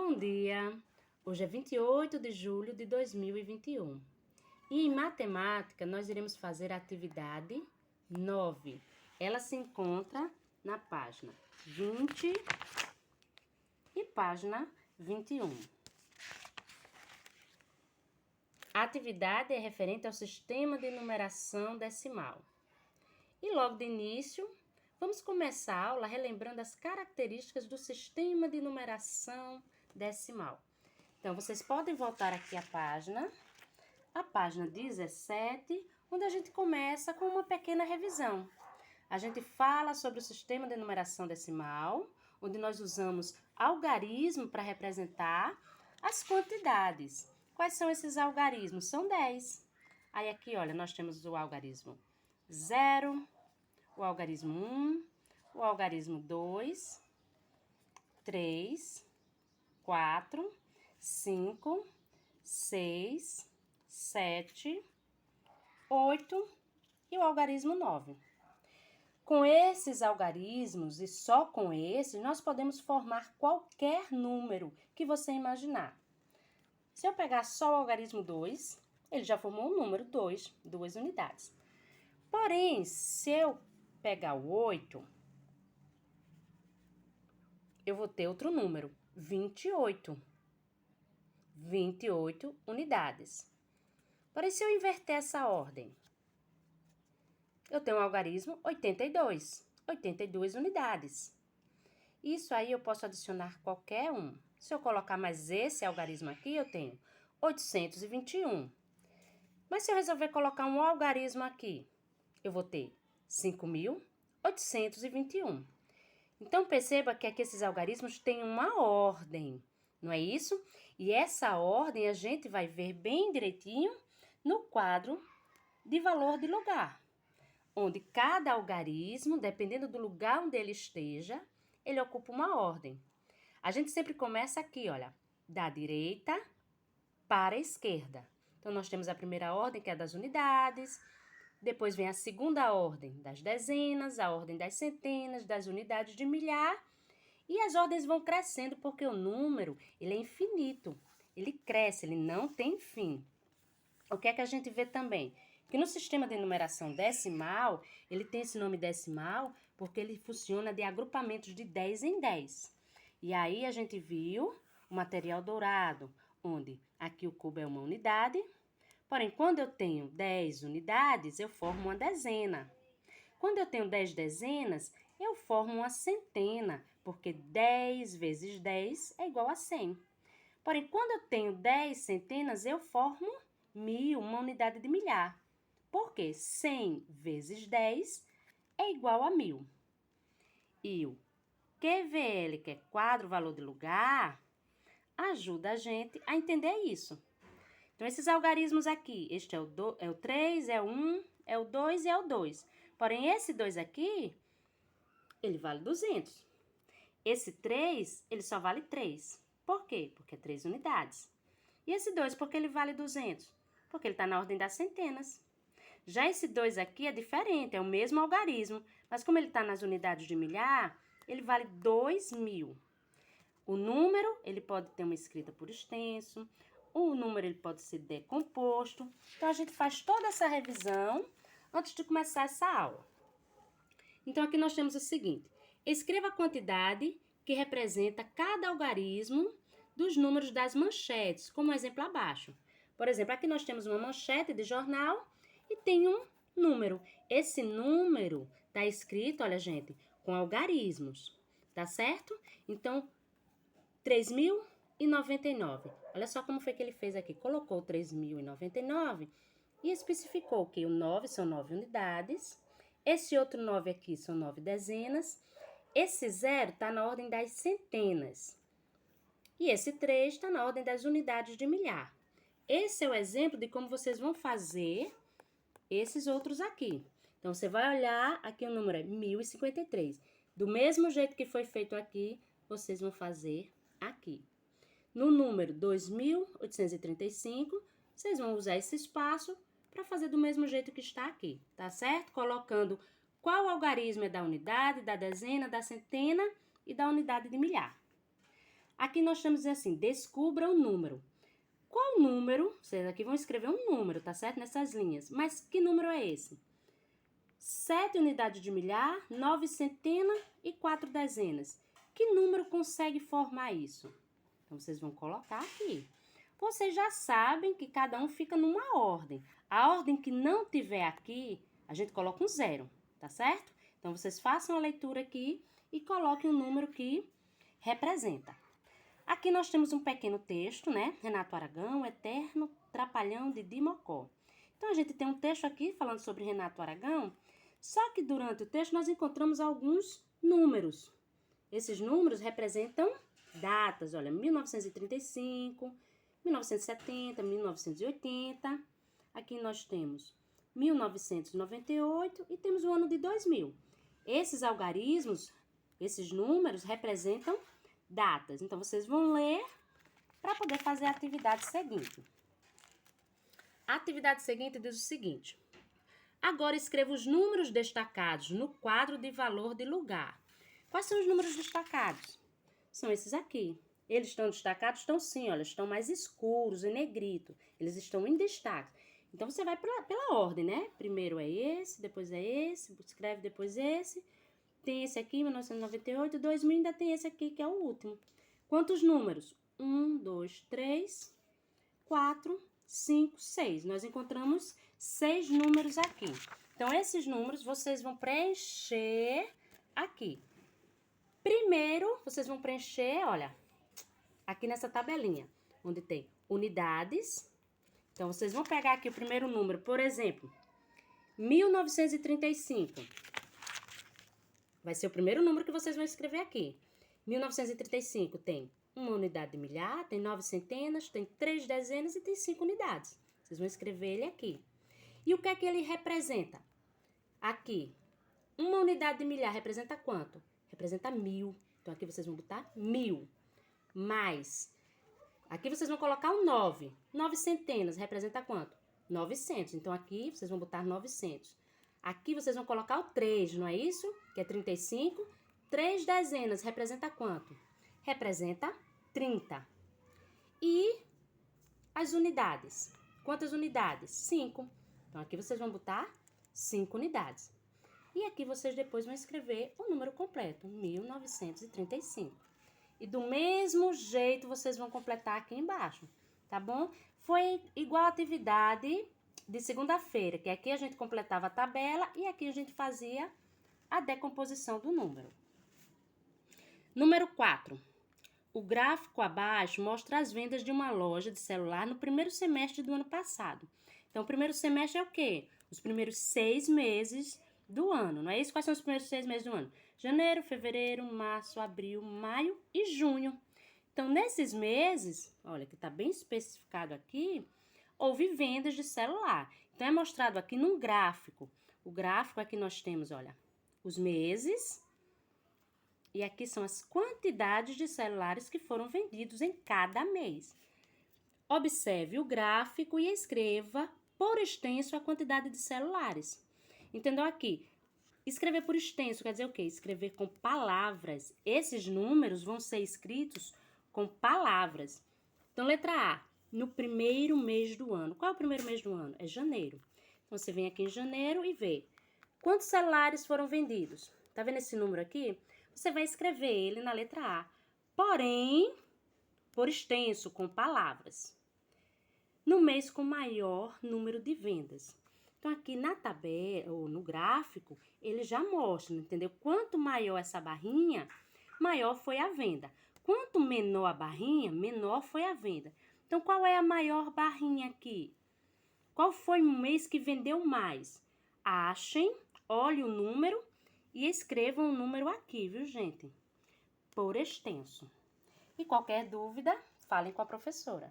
Bom dia! Hoje é 28 de julho de 2021 e em matemática nós iremos fazer a atividade 9. Ela se encontra na página 20 e página 21. A atividade é referente ao sistema de numeração decimal. E logo de início, vamos começar a aula relembrando as características do sistema de numeração decimal. Então, vocês podem voltar aqui a página 17, onde a gente começa com uma pequena revisão. A gente fala sobre o sistema de numeração decimal, onde nós usamos algarismo para representar as quantidades. Quais são esses algarismos? São 10. Aí aqui, olha, nós temos o algarismo 0, o algarismo 1, o algarismo 2, 3, 4, 5, 6, 7, 8 e o algarismo 9. Com esses algarismos e só com esses, nós podemos formar qualquer número que você imaginar. Se eu pegar só o algarismo 2, ele já formou um número 2, 2 unidades. Porém, se eu pegar o 8, eu vou ter outro número, 28. 28 unidades. Porém, se eu inverter essa ordem, eu tenho um algarismo 82, 82 unidades. Isso aí eu posso adicionar qualquer um. Se eu colocar mais esse algarismo aqui, eu tenho 821. Mas se eu resolver colocar um algarismo aqui, eu vou ter 5.821. Então, perceba que aqui esses algarismos têm uma ordem, não é isso? E essa ordem a gente vai ver bem direitinho no quadro de valor de lugar, onde cada algarismo, dependendo do lugar onde ele esteja, ele ocupa uma ordem. A gente sempre começa aqui, olha, da direita para a esquerda. Então, nós temos a primeira ordem, que é a das unidades, depois vem a segunda ordem das dezenas, a ordem das centenas, das unidades de milhar, e as ordens vão crescendo porque o número, ele é infinito, ele cresce, ele não tem fim. O que é que a gente vê também? Que no sistema de numeração decimal, ele tem esse nome decimal porque ele funciona de agrupamentos de 10 em 10. E aí a gente viu o material dourado, onde aqui o cubo é uma unidade, porém quando eu tenho 10 unidades, eu formo uma dezena. Quando eu tenho 10 dezenas, eu formo uma centena, porque 10 vezes 10 é igual a 100. Porém, quando eu tenho 10 centenas, eu formo 1.000, uma unidade de milhar. Porque 100 vezes 10 é igual a 1.000. E o QVL, que é quadro valor de lugar, ajuda a gente a entender isso. Então, esses algarismos aqui, este é o 3, é o 1, é o 2 e é o 2. Porém, esse 2 aqui, ele vale 200. Esse 3, ele só vale 3. Por quê? Porque é 3 unidades. E esse 2, por que ele vale 200? Porque ele está na ordem das centenas. Já esse 2 aqui é diferente, é o mesmo algarismo, mas como ele está nas unidades de milhar, ele vale 2.000. O número, ele pode ter uma escrita por extenso, o número ele pode ser decomposto. Então, a gente faz toda essa revisão antes de começar essa aula. Então, aqui nós temos o seguinte: escreva a quantidade que representa cada algarismo dos números das manchetes, como exemplo abaixo. Por exemplo, aqui nós temos uma manchete de jornal e tem um número. Esse número está escrito, olha, gente, com algarismos, tá certo? Então, 3.099. Olha só como foi que ele fez aqui. Colocou 3.099 e especificou que o 9 são 9 unidades. Esse outro 9 aqui são 9 dezenas. Esse 0 está na ordem das centenas. E esse 3 está na ordem das unidades de milhar. Esse é o exemplo de como vocês vão fazer esses outros aqui. Então, você vai olhar, aqui o número é 1053. Do mesmo jeito que foi feito aqui, vocês vão fazer aqui. No número 2.835, vocês vão usar esse espaço para fazer do mesmo jeito que está aqui, tá certo? Colocando qual algarismo é da unidade, da dezena, da centena e da unidade de milhar. Aqui nós temos assim, descubra o número. Qual número? Vocês aqui vão escrever um número, tá certo? Nessas linhas. Mas que número é esse? 7 unidades de milhar, 9 centenas e 4 dezenas. Que número consegue formar isso? Então, vocês vão colocar aqui. Vocês já sabem que cada um fica numa ordem. A ordem que não tiver aqui, a gente coloca um 0, tá certo? Então, vocês façam a leitura aqui e coloquem o número que representa. Aqui nós temos um pequeno texto, né? Renato Aragão, Eterno Trapalhão de Dimocó. Então, a gente tem um texto aqui falando sobre Renato Aragão, só que durante o texto nós encontramos alguns números. Esses números representam datas, olha, 1935, 1970, 1980. Aqui nós temos 1998 e temos o ano de 2000. Esses algarismos, esses números representam datas. Então, vocês vão ler para poder fazer a atividade seguinte. A atividade seguinte diz o seguinte: agora escreva os números destacados no quadro de valor de lugar. Quais são os números destacados? São esses aqui. Eles estão destacados? Estão sim, olha, estão mais escuros, em negrito. Eles estão em destaque. Então, você vai pela ordem, né? Primeiro é esse, depois é esse, escreve depois esse. Tem esse aqui, 1998, 2000, ainda tem esse aqui, que é o último. Quantos números? 1, 2, 3, 4, 5, 6. Nós encontramos 6 números aqui. Então, esses números vocês vão preencher aqui. Primeiro, vocês vão preencher, olha, aqui nessa tabelinha, onde tem unidades. Então, vocês vão pegar aqui o primeiro número, por exemplo, 1935. Vai ser o primeiro número que vocês vão escrever aqui. 1935 tem uma unidade de milhar, tem 9 centenas, tem 3 dezenas e tem 5 unidades. Vocês vão escrever ele aqui. E o que é que ele representa? Aqui, uma unidade de milhar representa quanto? Representa 1000. Então, aqui vocês vão botar 1000. Mais, aqui vocês vão colocar o 9. 9 centenas representa quanto? 900. Então, aqui vocês vão botar 900. Aqui vocês vão colocar o 3, não é isso? Que é 35. 3 dezenas representa quanto? Representa 30. E as unidades? Quantas unidades? 5. Então, aqui vocês vão botar 5 unidades. E aqui vocês depois vão escrever o número completo, 1935. E do mesmo jeito vocês vão completar aqui embaixo, tá bom? Foi igual a atividade de segunda-feira, que aqui a gente completava a tabela e aqui a gente fazia a decomposição do número. Número 4. O gráfico abaixo mostra as vendas de uma loja de celular no primeiro semestre do ano passado. Então, o primeiro semestre é o quê? Os primeiros 6 meses do ano, não é isso? Quais são os primeiros 6 meses do ano? Janeiro, fevereiro, março, abril, maio e junho. Então, nesses meses, olha que está bem especificado aqui, houve vendas de celular. Então, é mostrado aqui num gráfico. O gráfico aqui nós temos, olha, os meses. E aqui são as quantidades de celulares que foram vendidos em cada mês. Observe o gráfico e escreva por extenso a quantidade de celulares. Entendeu aqui? Escrever por extenso quer dizer o quê? Escrever com palavras. Esses números vão ser escritos com palavras. Então, letra A, no primeiro mês do ano. Qual é o primeiro mês do ano? É janeiro. Então, você vem aqui em janeiro e vê quantos celulares foram vendidos. Tá vendo esse número aqui? Você vai escrever ele na letra A, porém, por extenso, com palavras. No mês com maior número de vendas. Então, aqui na tabela, ou no gráfico, ele já mostra, entendeu? Quanto maior essa barrinha, maior foi a venda. Quanto menor a barrinha, menor foi a venda. Então, qual é a maior barrinha aqui? Qual foi o mês que vendeu mais? Achem, olhem o número e escrevam o número aqui, viu, gente? Por extenso. E qualquer dúvida, falem com a professora.